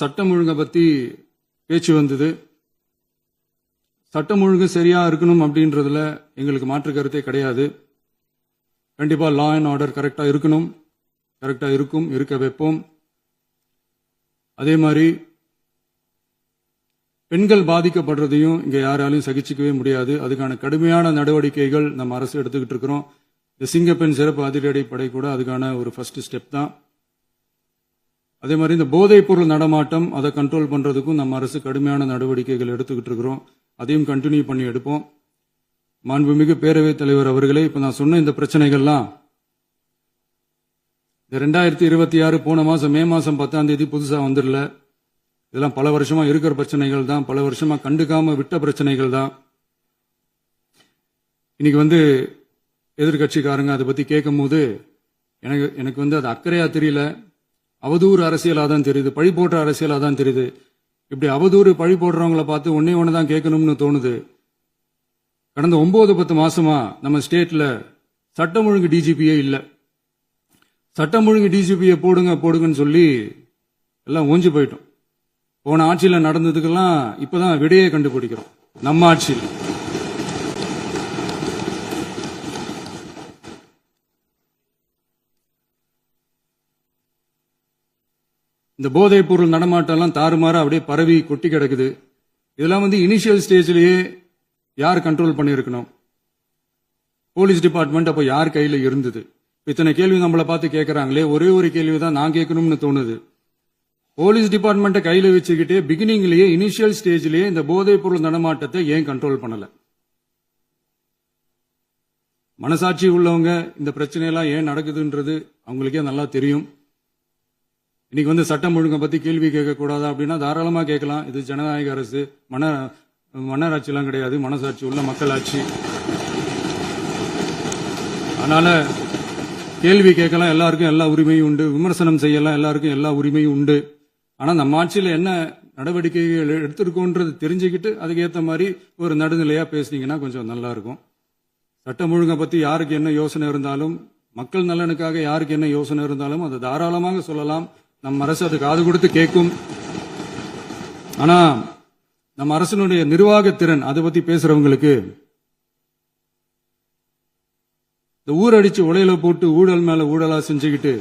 சட்டம் ஒழுங்கை பத்தி பேச்சு வந்தது. சட்டம் ஒழுங்கு சரியா இருக்கணும் அப்படின்றதுல எங்களுக்கு மாற்று கருத்தே கிடையாது. கண்டிப்பா லா அண்ட் ஆர்டர் கரெக்டா இருக்கணும், கரெக்டா இருக்கும், இருக்க வைப்போம். அதே மாதிரி பெண்கள் பாதிக்கப்படுறதையும் இங்க யாராலையும் சகிச்சுக்கவே முடியாது. அதுக்கான கடுமையான நடவடிக்கைகள் நம்ம அரசு எடுத்துக்கிட்டு இருக்கிறோம். இந்த சிங்கப்பெண் சிறப்பு அதிரடிப்படை கூட அதுக்கான ஒரு ஃபர்ஸ்ட் ஸ்டெப் தான். அதே மாதிரி இந்த போதைப் பொருள் நடமாட்டம் அதை கண்ட்ரோல் பண்றதுக்கும் நம்ம அரசு கடுமையான நடவடிக்கைகள் எடுத்துக்கிட்டு இருக்கிறோம். அதையும் கண்டினியூ பண்ணி எடுப்போம். மாண்புமிகு பேரவைத் தலைவர் அவர்களே, இப்ப நான் சொன்ன இந்த பிரச்சனைகள்லாம் இந்த 2026 போன மாசம் மே மாசம் 10ஆம் தேதி புதுசா வந்துடல. இதெல்லாம் பல வருஷமா இருக்கிற பிரச்சனைகள் தான், பல வருஷமா கண்டுக்காம விட்ட பிரச்சனைகள் தான். இன்னைக்கு எதிர்கட்சிக்காரங்க அதை பத்தி கேட்கும் போது எனக்கு அது அக்கறையா தெரியல, அவதூறு அரசியலா தான் தெரியுது, பழி போடுற அரசியலா தான் தெரியுது. இப்படி அவதூறு பழி போடுறவங்களை பார்த்து ஒன்னே ஒண்ணுதான் கேட்கணும்னு தோணுது. கடந்த 9-10 மாசமா நம்ம ஸ்டேட்ல சட்டம் ஒழுங்கு டிஜிபியே இல்ல. சட்டம் ஒழுங்கு டிஜிபியை போடுங்கன்னு சொல்லி எல்லாம் ஓஞ்சி போயிட்டோம். போன ஆட்சியில நடந்ததுக்கெல்லாம் இப்பதான் விடையே கண்டுபிடிக்கிறோம் நம்ம ஆட்சியில். இந்த போதைப் பொருள் நடமாட்டம் எல்லாம் தாறுமாற அப்படியே பரவி கொட்டி கிடக்குது. இதெல்லாம் இனிஷியல் ஸ்டேஜ்லயே யார் கண்ட்ரோல் பண்ணிருக்கணும்? போலீஸ் டிபார்ட்மெண்ட் அப்ப யார் கையில இருந்தது? இத்தனை கேள்வி நம்மளை பார்த்து கேட்கறாங்களே, ஒரே ஒரு கேள்விதான் நான் கேட்கணும்னு தோணுது. போலீஸ் டிபார்ட்மெண்ட்டை கையில வச்சுக்கிட்டே பிகினிங்லயே இனிஷியல் ஸ்டேஜ்லயே இந்த போதைப் பொருள் நடமாட்டத்தை ஏன் கண்ட்ரோல் பண்ணல? மனசாட்சி உள்ளவங்க இந்த பிரச்சனையெல்லாம் ஏன் நடக்குதுன்றது அவங்களுக்கே நல்லா தெரியும். இன்னைக்கு சட்டம் ஒழுங்கை பத்தி கேள்வி கேட்க கூடாதா அப்படின்னா தாராளமா கேட்கலாம். இது ஜனநாயக அரசு, மன்னராட்சி எல்லாம் கிடையாது, மனசாட்சி உள்ள மக்களாட்சி. அதனால கேள்வி கேட்கலாம், எல்லாருக்கும் எல்லா உரிமையும் உண்டு. விமர்சனம் செய்யலாம், எல்லாருக்கும் எல்லா உரிமையும் உண்டு. ஆனா நம்ம ஆட்சியில என்ன நடவடிக்கைகள் எடுத்திருக்கோன்றது தெரிஞ்சுக்கிட்டு அதுக்கு ஏற்ற மாதிரி ஒரு நடுநிலையா பேசுனீங்கன்னா கொஞ்சம் நல்லா இருக்கும். சட்டம் ஒழுங்கை பத்தி யாருக்கு என்ன யோசனை இருந்தாலும், மக்கள் நலனுக்காக யாருக்கு என்ன யோசனை இருந்தாலும் அதை தாராளமாக சொல்லலாம். நம்ம அரசு அது காது கொடுத்து கேட்கும். ஆனா நம்ம அரசினுடைய நிர்வாகத்திறன் அதை பத்தி பேசுறவங்களுக்கு இந்த ஊரடிச்சு உலையில போட்டு ஊழல் மேல ஊழலா செஞ்சுக்கிட்டு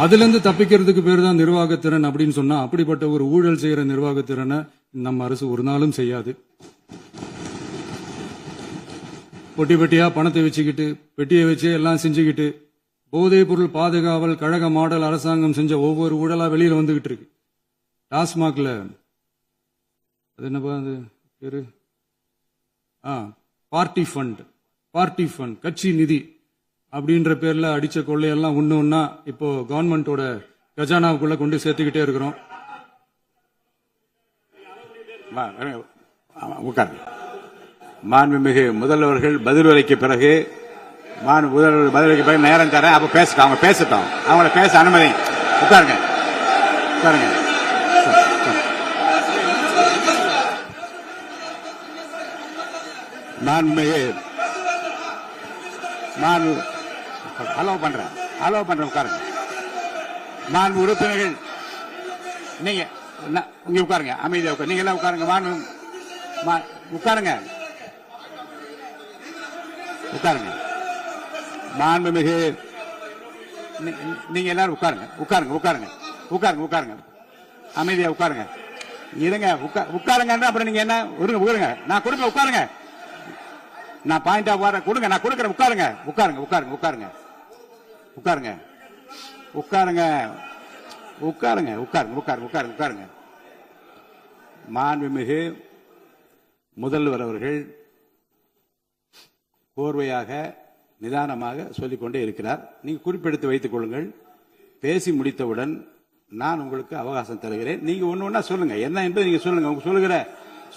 அதுல இருந்து தப்பிக்கிறதுக்கு பேர் தான் நிர்வாகத்திறன் அப்படின்னு சொன்னா, அப்படிப்பட்ட ஒரு ஊழல் செய்யற நிர்வாகத்திறனை நம்ம அரசு ஒரு நாளும் செய்யாது. பொட்டி பெட்டியா பணத்தை வச்சுக்கிட்டு, பெட்டியை வச்சு எல்லாம் செஞ்சுக்கிட்டு, போதைப் பொருள் பாதுகாவல் கழக மாடல் அரசாங்கம் செஞ்ச ஒவ்வொரு ஊழலா வெளியில வந்துகிட்டு இருக்கு. டாஸ்மாக்ல அது என்னப்பா அது பேரு, பார்ட்டி ஃபண்ட் கட்சி நிதி அப்படின்ற பேர்ல அடிச்ச கொள்ளையெல்லாம் ஒண்ணா இப்போ கவர்மெண்டோட கஜானாவுக்குள்ள கொண்டு சேர்த்துக்கிட்டே இருக்கிறோம். மாண்புமிகு முதல்வர்கள் பதிலுரைக்கு பிறகு நேரம் தரேன். அப்ப பேசட்டும், அவங்க பேசட்டும், அவங்கள பேச அனுமதி. உட்காருங்க. மாண்புமிகு அலோவ் பண்றேன். உட்காருங்க. மாண்பு உறுப்பினர்கள் நீங்க இங்க உட்காருங்க, அமைதியா உட்காரு. நீங்க எல்லாம் உட்காருங்க. மாண்புமிகு நீங்க எல்லாரும் உட்காருங்க. அமைதியா உட்காருங்க. இருங்க, உட்காருங்க. அப்புறம் நீங்க என்ன உட்காருங்க. நான் கொடுக்க உட்காருங்க. நான் பாயிண்ட் ஆஃப் வர கொடுங்க. நான் கொடுக்கறேன். உட்காருங்க. மாண்புமிகு முதல்வர் அவர்கள் கோர்வையாக நிதானமாக சொல்லிக்கொண்டே இருக்கிறார். நீங்க குறிப்பெடுத்து வைத்துக் கொள்ளுங்கள். பேசி முடித்தவுடன் நான் உங்களுக்கு அவகாசம் தருகிறேன். நீங்க ஒண்ணு சொல்லுங்க, என்ன என்பது நீங்க சொல்லுங்க. உங்க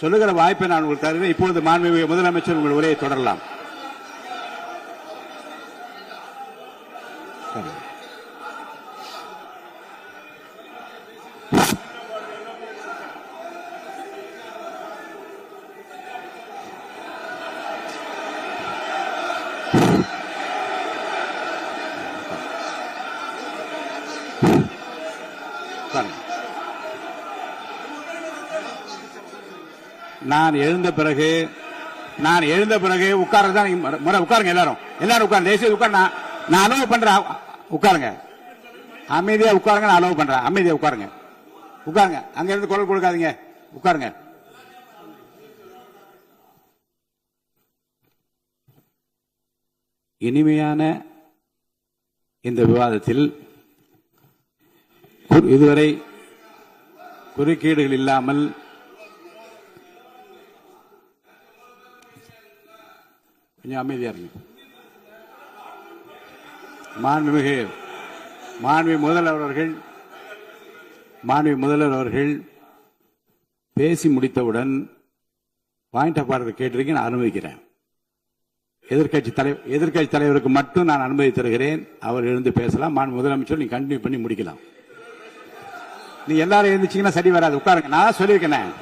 சொல்லுகிற வாய்ப்பை நான் உங்களுக்கு தருகிறேன். இப்பொழுது மாண்புமிகு முதலமைச்சர் உங்கள் உரையை தொடரலாம். உட்காருங்க. நான் எழுந்த பிறகு உட்கார்றதுதான் முறை. உட்காருங்க, எல்லாரும் உட்காருங்க. தேசிய உட்கார். நான் அலோவ் பண்றேன். உட்காருங்க, அமைதியா உட்காருங்க. நான் அலோவ் பண்றேன். அமைதியா உட்காருங்க. அங்க இருந்து குரல் கொடுக்காதீங்க. உட்காருங்க. இனிமையான இந்த விவாதத்தில் இதுவரை குறுக்கீடுகள் இல்லாமல் கொஞ்சம் அமைதியா இருங்க. மாண்புமிகு முதல்வர் அவர்கள் பேசி முடித்தவுடன் பாயிண்ட் ஆஃப் ஆர்டர் கேட்டிருக்கீங்க. நான் அனுமதிக்கிறேன். எதிர்க்கட்சி தலைவருக்கு மட்டும் நான் அனுமதி தருகிறேன். அவர் எழுந்து பேசலாம். முதலமைச்சர் நீங்க கண்டினியூ பண்ணி முடிக்கலாம். நீ எல்லாரும் எழுந்துச்சீங்கன்னா சரி வராது. உட்காருங்க. நான் சொல்லியிருக்கேன்.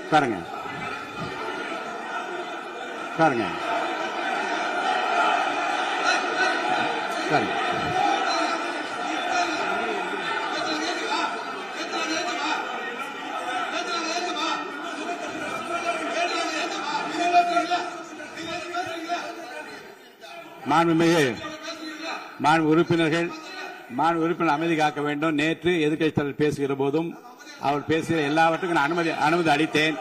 உட்காருங்க. மாண்பு உறுப்பினர் அமைதி காக்க வேண்டும். நேற்று எதிர்க்கட்சி தலைவர் பேசுகிற போதும் அவர் பேசுகிற எல்லாவற்றுக்கும் நான் அனுமதி அளித்தேன்.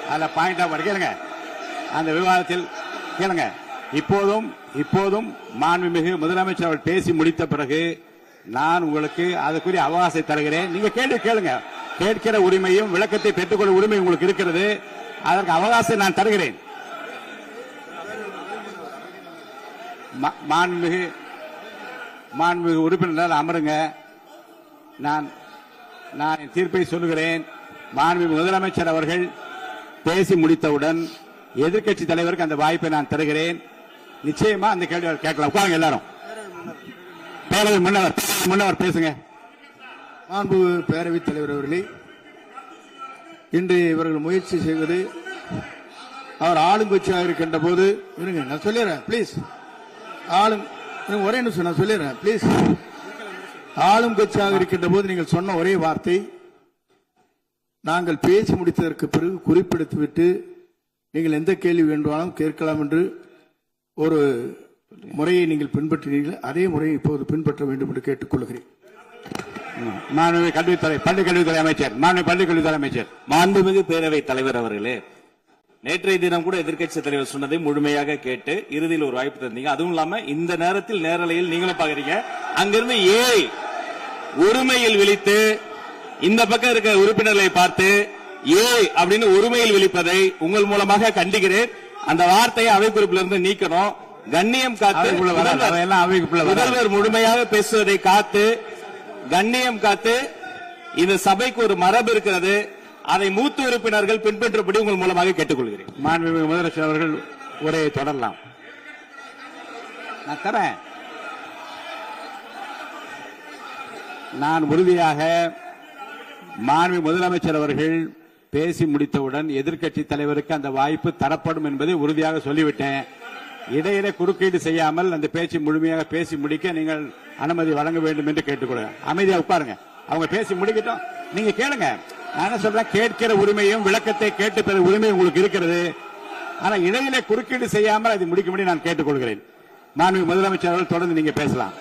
அதுல பாயிண்ட் ஆஃப் கேளுங்க. அந்த விவாதத்தில் கேளுங்க. இப்போதும் மாண்புமிகு முதலமைச்சர் அவர்கள் பேசி முடித்த பிறகு நான் உங்களுக்கு அதுக்குரிய அவகாசம் தருகிறேன். நீங்க கேள்வி கேளுங்க. கேட்கிற உரிமையும் விளக்கத்தை பெற்றுக்கொள்ள உரிமை உங்களுக்கு இருக்கிறது. அதற்கு அவகாசம் நான் தருகிறேன். மாண்புமிகு உறுப்பினர் அமருங்க. நான் என் தீர்ப்பை சொல்லுகிறேன். மாண்புமிகு முதலமைச்சர் அவர்கள் பேசி முடித்தவுடன் எதிர்க்கட்சி தலைவருக்கு அந்த வாய்ப்பை நான் தருகிறேன். நிச்சயமா அந்த கேள்வி கேட்கலாம். உட்காருங்க எல்லாரும். பேரவை முன்னவர் பேசுங்க. மாண்பு பேரவைத் தலைவர் அவர்களே, இன்று இவர்கள் முயற்சி செய்வது அவர் ஆளுங்கட்சியாக இருக்கின்ற போது நான் சொல்லிடுறேன் பிளீஸ். ஒரே நிமிஷம் நான் சொல்லிடுறேன் பிளீஸ். ஆளும் கட்சியாக இருக்கின்ற போது நீங்கள் சொன்ன ஒரே வார்த்தை, நாங்கள் பேசி முடித்ததற்கு பிறகு குறிப்பிடுத்துவிட்டு நீங்கள் எந்த கேள்வி வேண்டுமானாலும் கேட்கலாம் என்று ஒரு முறையை நீங்கள் பின்பற்றினீர்கள். அதே முறையை இப்போது பின்பற்ற வேண்டும் என்று கேட்டுக்கொள்கிறேன். பள்ளிக்கல்வித்துறை அமைச்சர். மாண்புமிகு பேரவைத் தலைவர் அவர்களே, நேற்றைய தினம் கூட எதிர்க்கட்சி தலைவர் சொன்னதை முழுமையாக கேட்டு இறுதியில் ஒரு வாய்ப்பு தந்தீங்க. அதுவும் இல்லாம இந்த நேரத்தில் நேரலையில் நீங்களும் பாக்குறீங்க. அங்கிருந்து ஒருமையில் விழித்து இந்த பக்கம் இருக்க உறுப்பினர்களை பார்த்து அப்படின்னு ஒருமையில் விழிப்பதை உங்கள் மூலமாக கண்டிக்கிறேன். அந்த வார்த்தையை அவை குறிப்பிலிருந்து நீக்கணும். கண்ணியம் காத்து முதல்வர் முழுமையாக பேசுவதை காத்து கண்ணியம் காத்து இந்த சபைக்கு ஒரு மரபு இருக்கிறது. அதை மூத்த உறுப்பினர்கள் பின்பற்றபடி உங்கள் மூலமாக கேட்டுக்கொள்கிறேன். மாண்புமிகு முதலமைச்சர் அவர்கள் உரையை தொடரலாம். நான் தரேன். நான் உறுதியாக மாண்புமிகு முதலமைச்சர் அவர்கள் பேசி முடித்தவுடன் எதிர்க்கட்சி தலைவருக்கு அந்த வாய்ப்பு தரப்படும் என்பதை உறுதியாக சொல்லிவிட்டேன். இடையிலே குறுக்கீடு செய்யாமல் அந்த பேச்சு முழுமையாக பேசி முடிக்க நீங்கள் அனுமதி வழங்க வேண்டும் என்று கேட்டுக்கொள்கிறேன். அமைதியா உட்காருங்க. அவங்க பேசி முடிக்கட்டும். நீங்க கேளுங்க. நான் என்ன சொல்றேன், கேட்கிற உரிமையும் விளக்கத்தை கேட்டு பெற உரிமை உங்களுக்கு இருக்கிறது. ஆனா இடையிலே குறுக்கீடு செய்யாமல் அதை முடிக்கும்படி நான் கேட்டுக்கொள்கிறேன். மாண்புமிகு முதலமைச்சர் அவர்கள் தொடர்ந்து நீங்க பேசலாம்.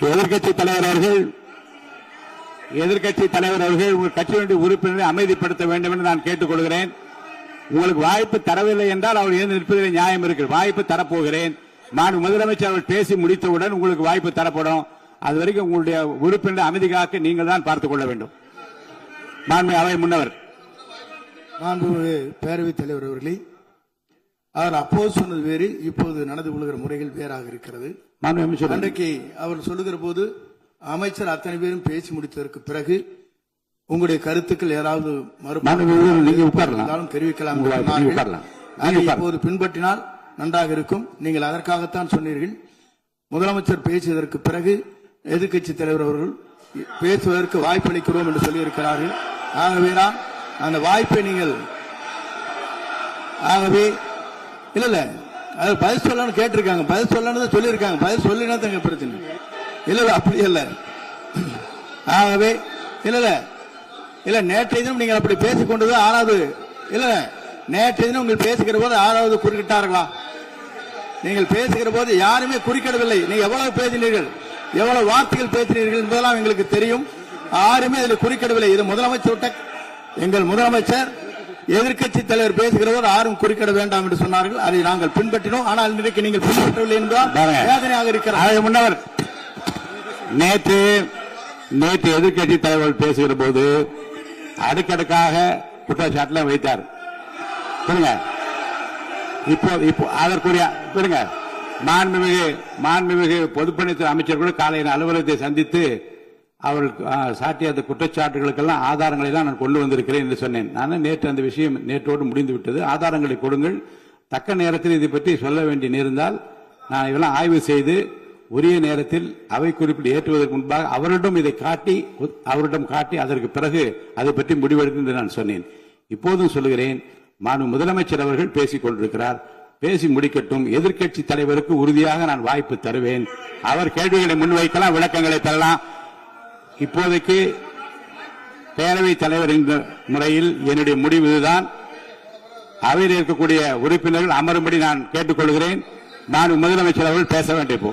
எதிர்க்கட்சி தலைவர் அவர்கள் உங்கள் கட்சியினுடைய உறுப்பினரை அமைதிப்படுத்த வேண்டும் என்று நான் கேட்டுக்கொள்கிறேன். உங்களுக்கு வாய்ப்பு தரவில்லை என்றால் அவர் எழுந்து நிற்பதில் நியாயம் இருக்கு. வாய்ப்பு தரப்போகிறேன். மாண்புமிகு முதலமைச்சர் அவர்கள் பேசி முடித்தவுடன் உங்களுக்கு வாய்ப்பு தரப்படும். அது வரைக்கும் உங்களுடைய உறுப்பினரை அமைதி காக்க நீங்கள் தான் பார்த்துக் கொள்ள வேண்டும். மாண்புமிகு அவை முன்னவர். மாண்புமிகு பேரவைத் தலைவர் அவர்களே, அவர் அப்போது சொன்னது வேறு, இப்போது நடந்து கொள்கிற முறைகள் வேறாக இருக்கிறது. அன்றைக்கு அவர் சொல்லுகிற போது அமைச்சர் அத்தனை பேரும் பேசி முடித்ததற்கு பிறகு உங்களுடைய கருத்துக்கள் ஏதாவது மறுபடியும் தெரிவிக்கலாம். இப்போது பின்பற்றினால் நன்றாக இருக்கும். நீங்கள் அதற்காகத்தான் சொன்னீர்கள். முதலமைச்சர் பேசியதற்கு பிறகு எதிர்க்கட்சி தலைவர் அவர்கள் பேசுவதற்கு வாய்ப்பளிக்கிறோம் என்று சொல்லியிருக்கிறார்கள். ஆகவேதான் அந்த வாய்ப்பை நீங்கள் இல்ல அது பதில் சொல்லணும்னு கேட்டிருக்காங்க, பதில் சொல்லணும்னு தான் சொல்லியிருக்காங்க, பதில் சொல்லினா தாங்க பிரச்சனை. இல்ல அப்படி இல்ல. ஆகவே இல்ல நேற்றைய தினம் நீங்கள் அப்படி பேசிக் கொண்டது ஆறாவது இல்ல. நேற்றைய தினம் உங்கள் பேசுகிற போது ஆறாவது குறுக்கிட்டார்களா? நீங்கள் பேசுகிற போது யாருமே குறுக்கிடவில்லை. நீங்க எவ்வளவு பேசினீர்கள், எவ்வளவு வார்த்தைகள் பேசினீர்கள் என்பதெல்லாம் எங்களுக்கு தெரியும். யாருமே அதில் குறுக்கிடவில்லை. இது முதலமைச்சர், எங்கள் முதலமைச்சர் எதிர்க்கட்சி தலைவர் பேசுகிற போது யாரும் குறுக்கிட வேண்டாம் என்று சொன்னார்கள். அதை நாங்கள் பின்பற்றினோம். ஆனால் இன்றைக்கு நீங்கள் பின்பற்றவில்லை என்பதால் வேதனையாக இருக்கிறார். முன்னவர் நேற்று எதிர்க்கட்சி தலைவர் பேசுகிற போது அடுக்கடுக்காக குற்றச்சாட்டுல வைத்தார். இப்போ அதற்குரிய மாண்புமிகு பொதுப்பணித்துறை அமைச்சர் கூட காலையில் அலுவலகத்தை சந்தித்து அவர்கள் சாட்டிய அந்த குற்றச்சாட்டுகளுக்கெல்லாம் ஆதாரங்களை தான் நான் கொண்டு வந்திருக்கிறேன் என்று சொன்னேன். நான் நேற்று அந்த விஷயம் நேற்றோடு முடிந்து விட்டது. ஆதாரங்களை கொடுங்கள். தக்க நேரத்தில் இதை பற்றி சொல்ல வேண்டி நேர்ந்தால் நான் இதெல்லாம் ஆய்வு செய்து உரிய நேரத்தில் அவை குறிப்பில் ஏற்றுவதற்கு முன்பாக அவரிடம் காட்டி அதற்கு பிறகு அதை பற்றி முடிவெடுக்கும் என்று நான் சொன்னேன். இப்போதும் சொல்லுகிறேன், முதலமைச்சர் அவர்கள் பேசிக் கொண்டிருக்கிறார், பேசி முடிக்கட்டும். எதிர்க்கட்சி தலைவருக்கு உறுதியாக நான் வாய்ப்பு தருவேன். அவர் கேள்விகளை முன்வைக்கலாம், விளக்கங்களை பெறலாம். இப்போதைக்கு பேரவைத் தலைவர் என்ற முறையில் என்னுடைய முடிவு இதுதான். அவையில் இருக்கக்கூடிய உறுப்பினர்கள் அமரும்படி நான் கேட்டுக்கொள்கிறேன். நான் முதலமைச்சர் அவர்கள் பேச வேண்டும். இப்போ